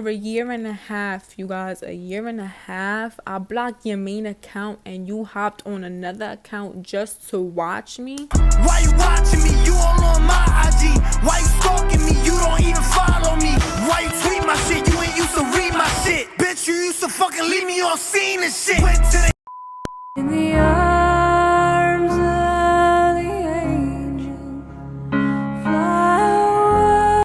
for a year and a half, you guys, a year and a half, I blocked your main account and you hopped on another account just to watch me. Why you watching me? You all on my IG. Why you stalking me? You don't even follow me. Why you tweet my shit? You ain't used to read my shit. Bitch, you used to fucking leave me on scene and shit. Went to the in the arms of the angel, fly.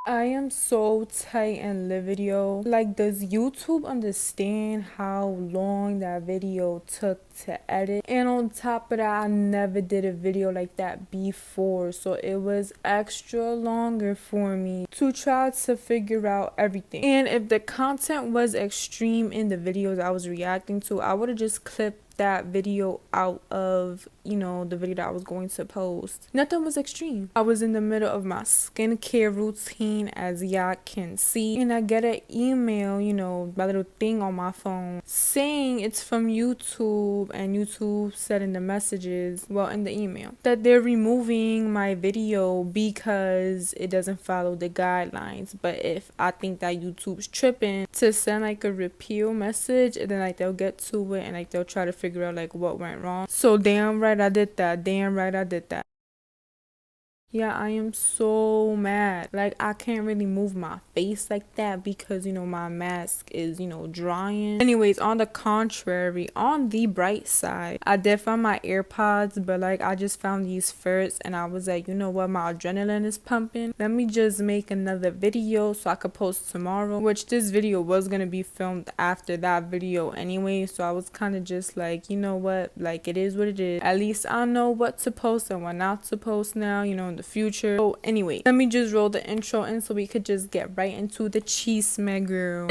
I am so tight and livid, yo. Like, does YouTube understand how long that video took to edit? And on top of that, I never did a video like that before, so it was extra longer for me to try to figure out everything. And if the content was extreme in the videos I was reacting to, I would have just clipped that video out of, you know, the video that I was going to post. Nothing was extreme. I was in the middle of my skincare routine, as y'all can see, and I get an email, you know, my little thing on my phone saying it's from YouTube, and YouTube said in the messages, well, in the email, that they're removing my video because it doesn't follow the guidelines. But if I think that YouTube's tripping to send like a repeal message, and then like they'll get to it and like they'll try to figure out like what went wrong. So damn right I did that. Damn right I did that. Yeah, I am so mad. Like, I can't really move my face like that because, you know, my mask is, you know, drying. Anyways, on the contrary, on the bright side, I did find my AirPods, but like I just found these first and I was like, you know what, my adrenaline is pumping. Let me just make another video so I could post tomorrow, which this video was gonna be filmed after that video anyway. So I was kind of just like, you know what, like it is what it is. At least I know what to post and what not to post now, you know, in the future. So anyway, let me just roll the intro in so we could just get right into the cheese, girl.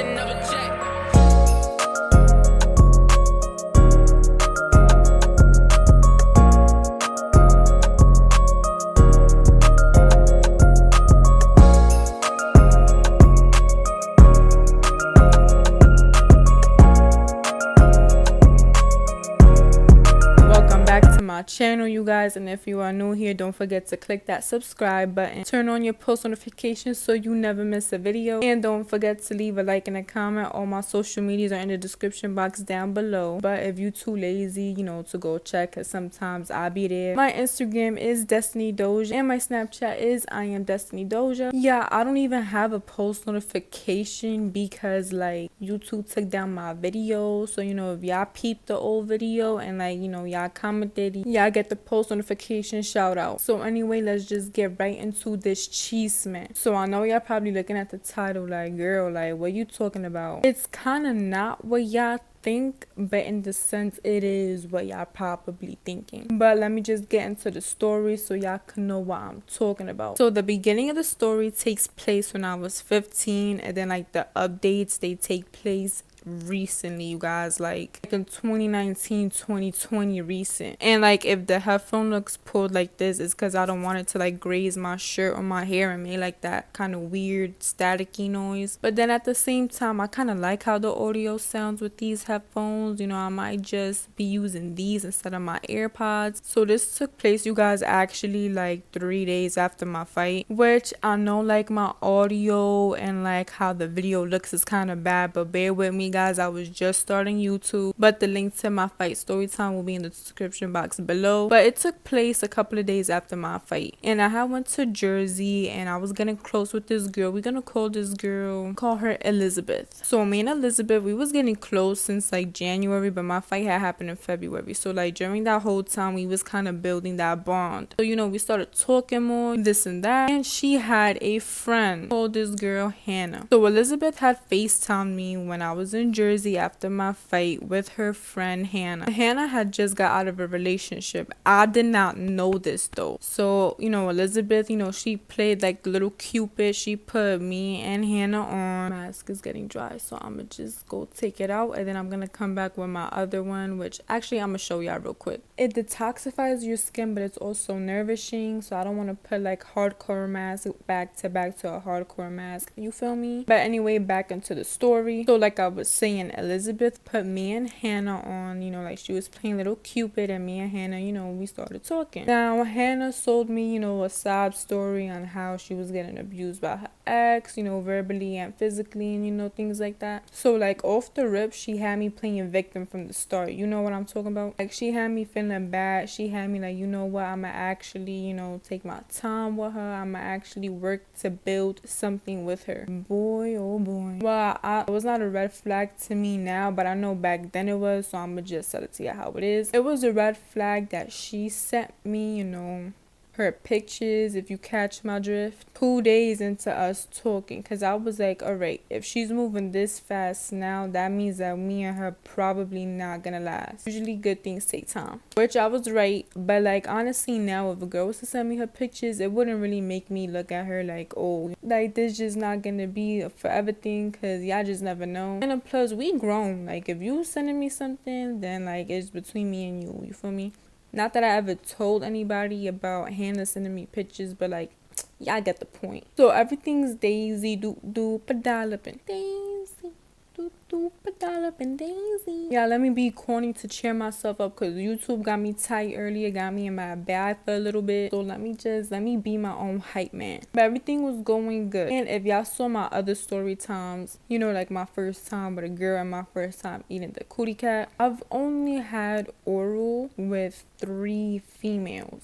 My channel, you guys, and if you are new here, don't forget to click that subscribe button, turn on your post notifications so you never miss a video, and don't forget to leave a like and a comment. All my social medias are in the description box down below, but if you too lazy, you know, to go check, because sometimes I'll be there. My Instagram is Destiny Doja and my Snapchat is I am Destiny Doja. Yeah, I don't even have a post notification because like YouTube took down my video, so you know, if y'all peeped the old video and like, you know, y'all commented, yeah, I get the post notification shout out. So anyway, let's just get right into this cheese, man. So I know y'all probably looking at the title like, girl, like what you talking about? It's kind of not what y'all think, but in the sense it is what y'all probably thinking. But let me just get into the story so y'all can know what I'm talking about. So the beginning of the story takes place when I was 15, and then like the updates, they take place recently, you guys, like in 2019 2020 recent. And like if the headphone looks pulled like this, it's because I don't want it to like graze my shirt or my hair and make like that kind of weird staticky noise. But then at the same time, I kind of like how the audio sounds with these headphones. You know, I might just be using these instead of my AirPods. So this took place, you guys, actually like 3 days after my fight, which I know like my audio and like how the video looks is kind of bad, but bear with me, guys. I was just starting YouTube, but the link to my fight story time will be in the description box below. But it took place a couple of days after my fight, and I had went to Jersey and I was getting close with this girl. We're gonna call this girl, call her Elizabeth. So me and Elizabeth, we was getting close since like January, but my fight had happened in February. So like during that whole time, we was kind of building that bond. So you know, we started talking more, this and that, and she had a friend called this girl Hannah. So Elizabeth had FaceTimed me when I was in Jersey after my fight with her friend Hannah. Hannah had just got out of a relationship. I did not know this though. So, you know, Elizabeth, you know, she played like the little Cupid. She put me and Hannah on. My mask is getting dry, so I'm gonna just go take it out, and then I'm gonna come back with my other one, which actually I'm gonna show y'all real quick. It detoxifies your skin, but it's also nourishing, so I don't want to put like hardcore mask back to a hardcore mask, you feel me? But anyway, back into the story. So like I was saying Elizabeth put me and Hannah on, you know, like she was playing little Cupid, and me and Hannah, you know, we started talking. Now, Hannah sold me, you know, a sob story on how she was getting abused by her ex, you know, verbally and physically, and, you know, things like that. So, like, off the rip, she had me playing victim from the start. You know what I'm talking about? Like, she had me feeling bad. She had me like, you know what, I'ma actually, you know, take my time with her. I'ma actually work to build something with her. Boy, oh boy. Well, it was not a red flag to me now, but I know back then it was, so I'ma just tell it to you how it is. It was a red flag that she sent me, you know, her pictures, if you catch my drift, 2 days into us talking, because I was like, all right, if she's moving this fast now, that means that me and her probably not gonna last. Usually good things take time, which I was right. But like, honestly, now if a girl was to send me her pictures, it wouldn't really make me look at her like, oh, like this just not gonna be a forever thing, because y'all just never know. And plus, we grown. Like, if you sending me something, then like it's between me and you feel me? Not that I ever told anybody about Hannah sending me pictures, but like, y'all get the point. So everything's daisy, doop a dollop and daisy, doop a dollop and daisy. Yeah, let me be corny to cheer myself up, because YouTube got me tight earlier, got me in my bag for a little bit. So let me be my own hype man. But everything was going good. And if y'all saw my other story times, you know, like my first time with a girl and my first time eating the cootie cat, I've only had oral with 3 females.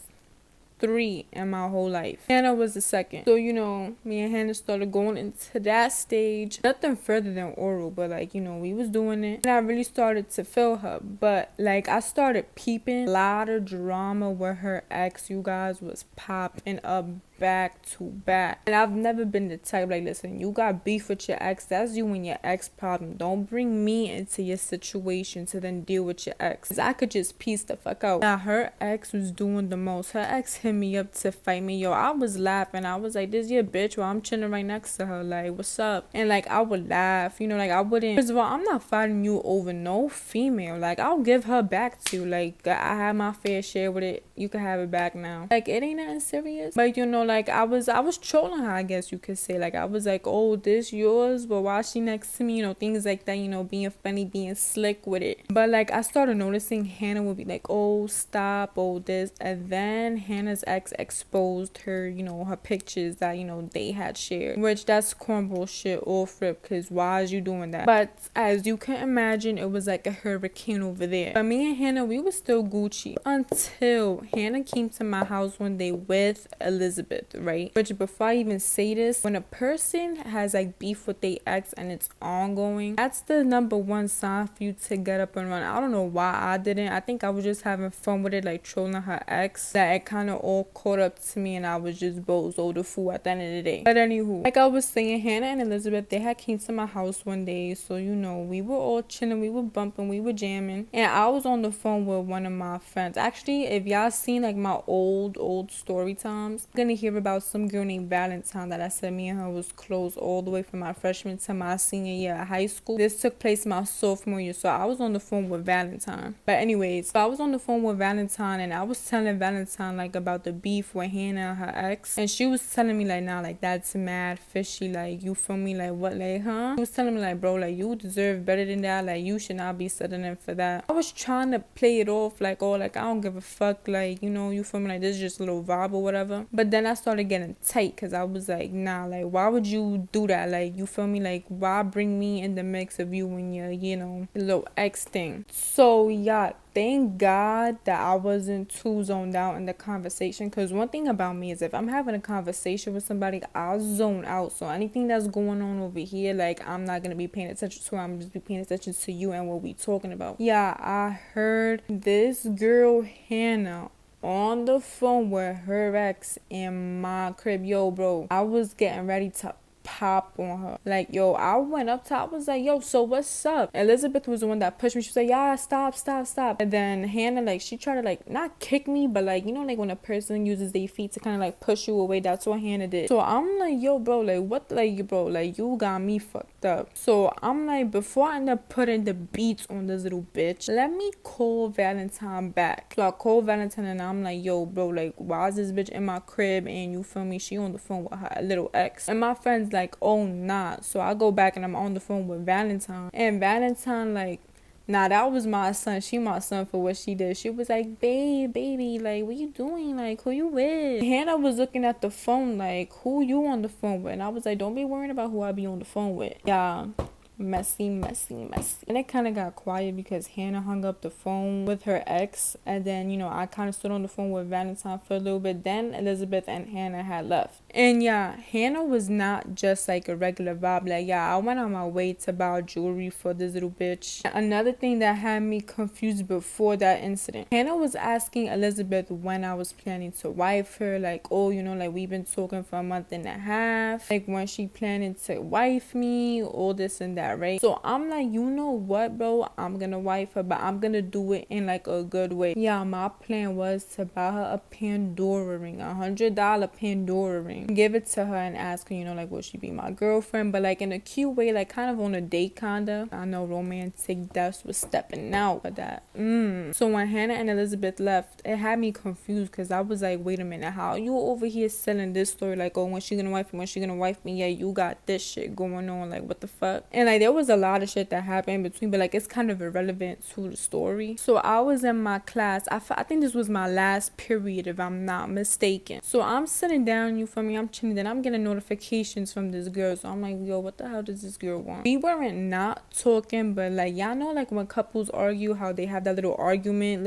3 in my whole life. Hannah was the second. So, you know, me and Hannah started going into that stage. Nothing further than oral, but like, you know, we was doing it. And I really started to feel her. But like, I started peeping. A lot of drama with her ex, you guys, was popping up back to back. And I've never been the type like, listen, you got beef with your ex, that's you and your ex problem. Don't bring me into your situation to then deal with your ex, because I could just piece the fuck out. Now her ex was doing the most. Her ex hit me up to fight me. Yo, I was laughing. I was like, this your bitch while I'm chilling right next to her, like, what's up? And like, I would laugh, you know, like, I wouldn't, first of all, I'm not fighting you over no female. Like, I'll give her back to you. Like, I had my fair share with it, you can have it back now. Like, it ain't nothing serious. But you know, like, I was trolling her, I guess you could say. Like, I was like, oh, this yours, but why she next to me, you know, things like that, you know, being funny, being slick with it. But like, I started noticing Hannah would be like, oh, stop, oh, this. And then Hannah's ex exposed her, you know, her pictures that, you know, they had shared, which that's cornball shit off rip, because why is you doing that? But as you can imagine, it was like a hurricane over there. But me and Hannah, we were still Gucci until Hannah came to my house one day with Elizabeth, right? Which, before I even say this, when a person has like beef with their ex and it's ongoing, that's the #1 sign for you to get up and run. I don't know why I didn't. I think I was just having fun with it, like trolling her ex, that it kind of all caught up to me, and I was just bozo the fool at the end of the day. But anywho, like I was saying, Hannah and Elizabeth, they had came to my house one day, so you know, we were all chilling, we were bumping, we were jamming, and I was on the phone with one of my friends. Actually, if y'all seen like my old story times, you're gonna hear about some girl named Valentine that I said me and her was close all the way from my freshman to my senior year of high school. This took place my sophomore year, so I was on the phone with Valentine. But anyways, so I was on the phone with Valentine, and I was telling Valentine like about the beef with Hannah and her ex, and she was telling me like, nah, like that's mad fishy, like, you feel me, like what, like, huh? She was telling me like, bro, like you deserve better than that, like you should not be settling for that. I was trying to play it off like, oh, like I don't give a fuck, like, you know, you feel me, like this is just a little vibe or whatever. But then I started getting tight, because I was like, nah, like why would you do that? Like, you feel me, like why bring me in the mix of you and your, you know, little ex thing? So yeah, thank God that I wasn't too zoned out in the conversation, because one thing about me is if I'm having a conversation with somebody, I'll zone out. So anything that's going on over here, like I'm not gonna be paying attention to, I'm just be paying attention to you and what we talking about. Yeah, I heard this girl Hannah on the phone with her ex in my crib. Yo, bro, I was getting ready to pop on her. Like, yo, I went up to, I was like, yo, so what's up? Elizabeth was the one that pushed me. She was like, yeah, stop. And then Hannah, like, she tried to like not kick me, but like, you know, like when a person uses their feet to kind of like push you away, that's what Hannah did. So I'm like, yo, bro, like what, like, bro, like you got me fucked fucked up. So I'm like, before I end up putting the beats on this little bitch, let me call Valentine back. So I call Valentine and I'm like, yo, bro, like, why is this bitch in my crib? And you feel me? She on the phone with her little ex. And my friend's like, oh, nah. So I go back and I'm on the phone with Valentine. And Valentine, like, nah, that was my son. She my son for what she did. She was like, baby, like, what you doing? Like, who you with? Hannah was looking at the phone like, who you on the phone with? And I was like, don't be worrying about who I be on the phone with. Yeah. Messy. And it kind of got quiet because Hannah hung up the phone with her ex. And then, you know, I kind of stood on the phone with Valentine for a little bit. Then Elizabeth and Hannah had left. And yeah, Hannah was not just like a regular vibe. Like, yeah, I went on my way to buy jewelry for this little bitch. Another thing that had me confused before that incident, Hannah was asking Elizabeth when I was planning to wife her. Like, oh, you know, like, we've been talking for a month and a half. Like, when she planning to wife me, all this and that, right? So I'm like, you know what, bro? I'm gonna wife her, but I'm gonna do it in like a good way. Yeah, my plan was to buy her a Pandora ring, $100 Pandora ring. Give it to her and ask her, you know, like, will she be my girlfriend? But like in a cute way, like kind of on a date kinda. I know romantic Dust was stepping out for that. So when Hannah and Elizabeth left, it had me confused because I was like, wait a minute, how you over here selling this story like, oh, when she gonna wife me, when she gonna wife me? Yeah, you got this shit going on, like, what the fuck? And like there was a lot of shit that happened in between, but like it's kind of irrelevant to the story. So I was in my class. I think this was my last period if I'm not mistaken. So I'm sitting down, you feel me, I'm chilling, then I'm getting notifications from this girl. So I'm like, yo, what the hell does this girl want? We weren't not talking, but like, y'all know like when couples argue, how they have that little argument,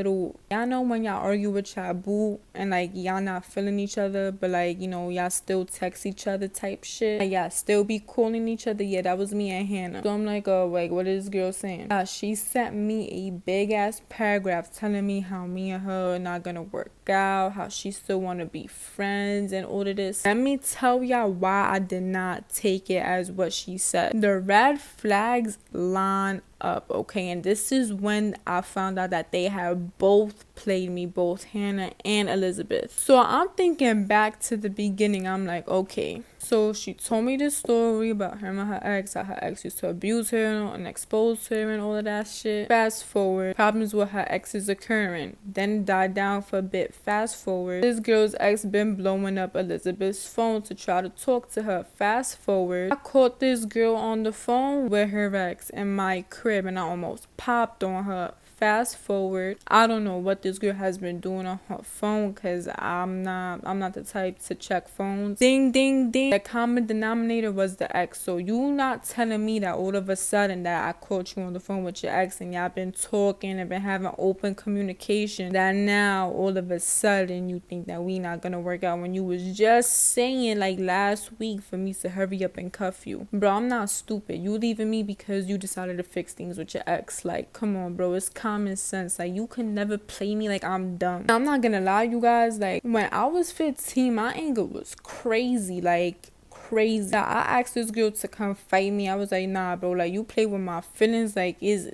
y'all know when y'all argue with y'all boo and like y'all not feeling each other, but like, you know, y'all still text each other type shit, like y'all still be calling each other. Yeah, that was me and Hannah. So I'm like, oh, like, what is this girl saying? She sent me a big ass paragraph telling me how me and her are not gonna work out, how she still want to be friends and all of this. Let me tell y'all why I did not take it as what she said. The red flags line up, okay? And this is when I found out that they have both played me, both Hannah and Elizabeth. So I'm thinking back to the beginning. I'm like, okay, so she told me this story about her and her ex, how her ex used to abuse her and expose her and all of that shit. Fast forward, problems with her ex is occurring. Then it died down for a bit. Fast forward, this girl's ex been blowing up Elizabeth's phone to try to talk to her. Fast forward, I caught this girl on the phone with her ex in my crib and I almost popped on her. Fast forward, I don't know what this girl has been doing on her phone because I'm not the type to check phones. Ding ding ding. The common denominator was the ex. So you not telling me that all of a sudden that I caught you on the phone with your ex and y'all been talking and been having open communication, that now all of a sudden you think that we not gonna work out when you was just saying like last week for me to hurry up and cuff you. Bro, I'm not stupid. You leaving me because you decided to fix things with your ex. Like, come on, bro. It's common sense. Like, you can never play me like I'm dumb. I'm not gonna lie, you guys. Like, when I was 15, my anger was crazy. Like, crazy. I asked this girl to come fight me. I was like, nah, bro, like, you play with my feelings. Like, is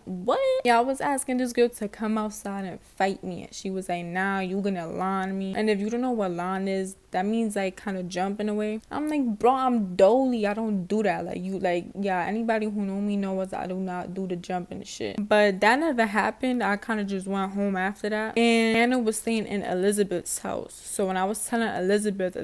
what? Yeah, I was asking this girl to come outside and fight me, and she was like, nah, you gonna line me. And if you don't know what line is, that means like kind of jump in a way. I'm like, bro, I'm dolly. I don't do that. Like, you, like, yeah, anybody who know me knows I do not do the jumping and shit. But that never happened. I kind of just went home after that. And Hannah was staying in Elizabeth's house. So when I was telling Elizabeth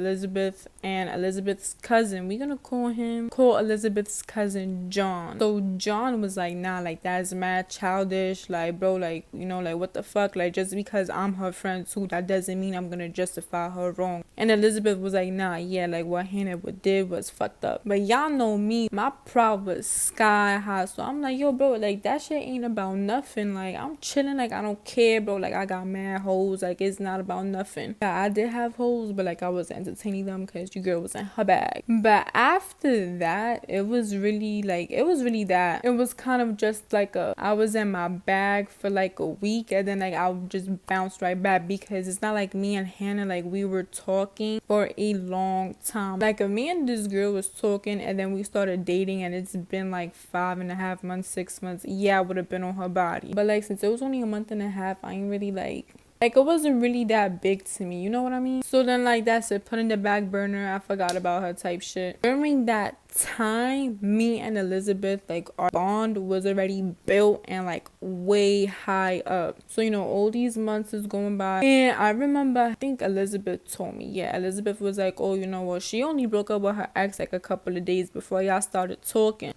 and Elizabeth's cousin, we're gonna call Elizabeth's cousin John. So John was like, nah, like, that's mad childish. Like, bro, like, you know, like, what the fuck? Like, just because I'm her friend too, that doesn't mean I'm gonna justify her wrong. And Elizabeth was like, nah, yeah, like, what Hannah did was fucked up. But y'all know me, my pride was sky high. So I'm like, yo, bro, like, that shit ain't about nothing. Like, I'm chilling, like, I don't care, bro. Like, I got mad hoes. Like, it's not about nothing. Yeah, I did have hoes, but like, I was entertaining them because your girl was in her bag. But after that, it was really that. It was kind of just like I was in my bag for like a week, and then like I just bounced right back because it's not like me and Hannah, like, we were talking for a long time. Like, if me and this girl was talking and then we started dating and it's been like 5.5 months, 6 months, yeah, I would have been on her body. But like, since it was only a month and a half, I ain't really like Like, it wasn't really that big to me, you know what I mean? So then, like, that's it, put in the back burner. I forgot about her type shit. During that time, me and Elizabeth, like, our bond was already built and like way high up. So, you know, all these months is going by, and I remember, I think Elizabeth told me, yeah, Elizabeth was like, oh, you know what, she only broke up with her ex like a couple of days before y'all started talking.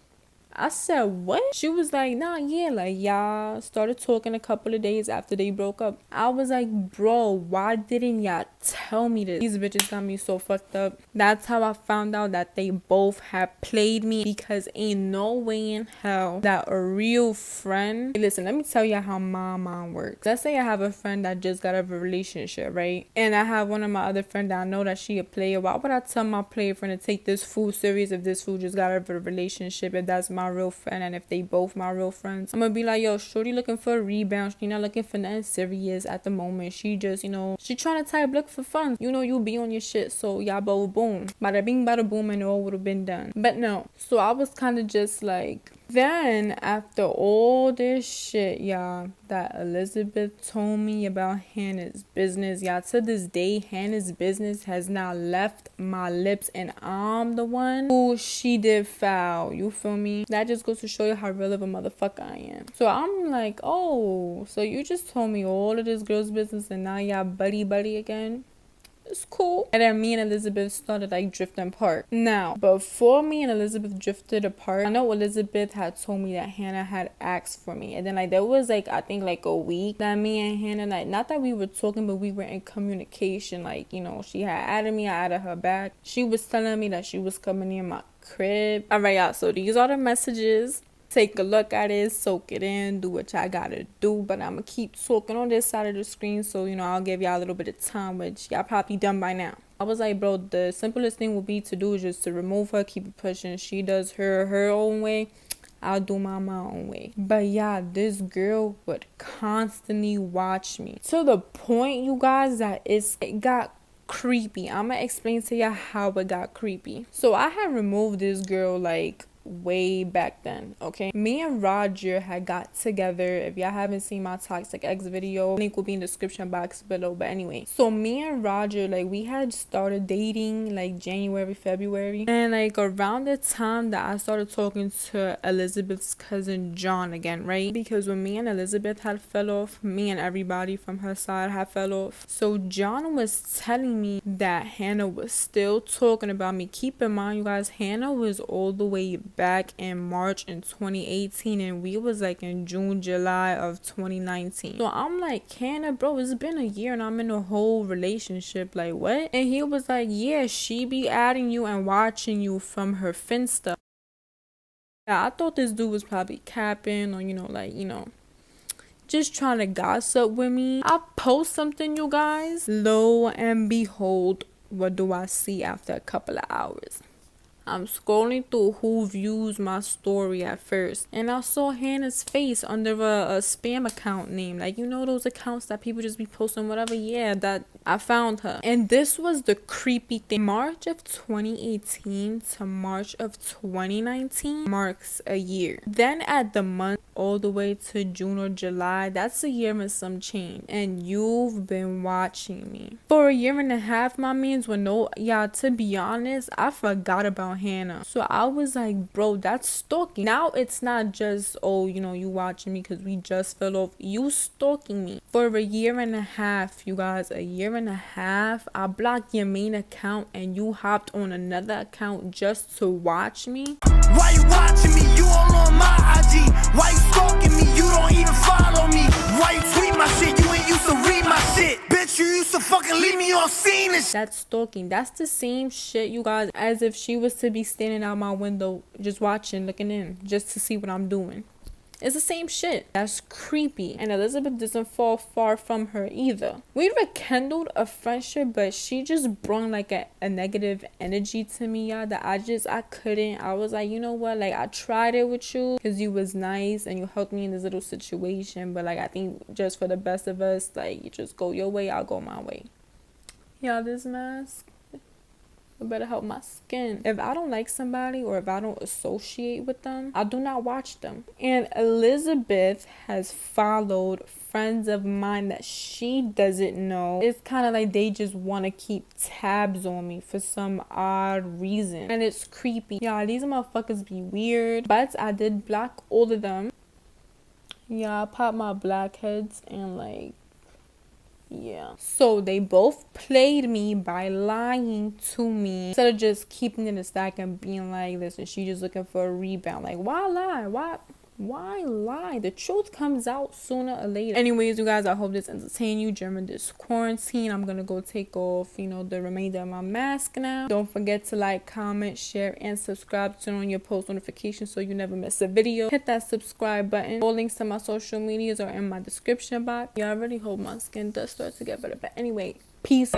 I said, what? She was like, nah, yeah, like, y'all started talking a couple of days after they broke up. I was like, bro, why didn't y'all tell me this? These bitches got me so fucked up. That's how I found out that they both had played me, because ain't no way in hell that a real friend... Hey, listen, let me tell you how my mind works. Let's say I have a friend that just got out of a relationship, right? And I have one of my other friends that I know that she a player. Why would I tell my player friend to take this fool serious if this fool just got out of a relationship, if that's my real friend and if they both my real friends? I'm gonna be like, yo, shorty looking for a rebound. She not looking for nothing serious at the moment. She just, you know, she trying to type look for fun. You know, you be on your shit, so y'all both boom. Bada bing, bada boom, and it all would have been done. But no. So I was kind of just like... Then, after all this shit, y'all, that Elizabeth told me about Hannah's business, y'all, to this day, Hannah's business has not left my lips, and I'm the one who she did foul. You feel me? That just goes to show you how real of a motherfucker I am. So I'm like, oh, so you just told me all of this girl's business, and now y'all buddy again? It's cool. And then me and Elizabeth started like drifting apart. Now, before me and Elizabeth drifted apart, I know Elizabeth had told me that Hannah had asked for me. And then like there was like, I think like a week that me and Hannah, like, not that we were talking, but we were in communication. Like, you know, she had added me, I added her back. She was telling me that she was coming in my crib. Alright, y'all, so these are the messages. Take a look at it, soak it in, do what y'all gotta do. But I'm gonna keep talking on this side of the screen, so, you know, I'll give y'all a little bit of time, which y'all probably done by now. I was like, bro, the simplest thing would be to do is just to remove her, keep it pushing. She does her own way, I'll do my own way. But yeah, this girl would constantly watch me, to the point, you guys, that it got creepy. I'm gonna explain to y'all how it got creepy. So I had removed this girl like way back then. Okay, me and Roger had got together. If y'all haven't seen my Toxic X video, link will be in the description box below. But anyway, so me and Roger, like, we had started dating like January, February, and like around the time that I started talking to Elizabeth's cousin John again, right? Because when me and Elizabeth had fell off, me and everybody from her side had fell off. So John was telling me that Hannah was still talking about me. Keep in mind, you guys, Hannah was all the way back in March in 2018, and we was like in June, July of 2019. So I'm like, Hannah, bro, it's been a year and I'm in a whole relationship, like what? And he was like, yeah, she be adding you and watching you from her Finsta. Yeah, I thought this dude was probably capping, or, you know, like, you know, just trying to gossip with me. I post something, you guys, lo and behold, what do I see after a couple of hours? I'm scrolling through who views my story at first, and I saw Hannah's face under a spam account name. Like, you know those accounts that people just be posting whatever? Yeah, that I found her. And this was the creepy thing. March of 2018 to March of 2019 marks a year. Then at the month all the way to June or July, that's a year and some change. And you've been watching me for a year and a half, my means. When no, yeah, to be honest, I forgot about Hannah. So I was like, bro, that's stalking. Now it's not just, oh, you know, you watching me because we just fell off. You stalking me for a year and a half, you guys. A year and a half. I blocked your main account and you hopped on another account just to watch me. Why you watching me? You all on my IG. Why you stalking me? You don't even follow me. Why you tweet my shit? You ain't used to read my shit. Bitch, you used to fucking leave me on scene and shit. That's stalking. That's the same shit, you guys, as if she was to be standing out my window just watching, looking in, just to see what I'm doing. It's the same shit. That's creepy. And Elizabeth doesn't fall far from her either. We rekindled a friendship, but she just brought like a negative energy to me, y'all, that I couldn't. I was like, you know what? Like, I tried it with you because you was nice and you helped me in this little situation. But like, I think just for the best of us, like, you just go your way, I'll go my way. Y'all, this mask, It better help my skin. If I don't like somebody or if I don't associate with them, I do not watch them. And Elizabeth has followed friends of mine that she doesn't know. It's kind of like they just want to keep tabs on me for some odd reason. And it's creepy. Y'all, these motherfuckers be weird. But I did block all of them. Yeah, I popped my blackheads and like, yeah. So they both played me by lying to me instead of just keeping it in the stack and being like, listen, she just looking for a rebound. Like, why lie? Why lie? The truth comes out sooner or later. Anyways, you guys, I hope this entertained you during this quarantine. I'm gonna go take off, the remainder of my mask now. Don't forget to like, comment, share, and subscribe. Turn on your post notifications so you never miss a video. Hit that subscribe button. All links to my social medias are in my description box. Yeah, I really hope my skin does start to get better. But anyway, peace.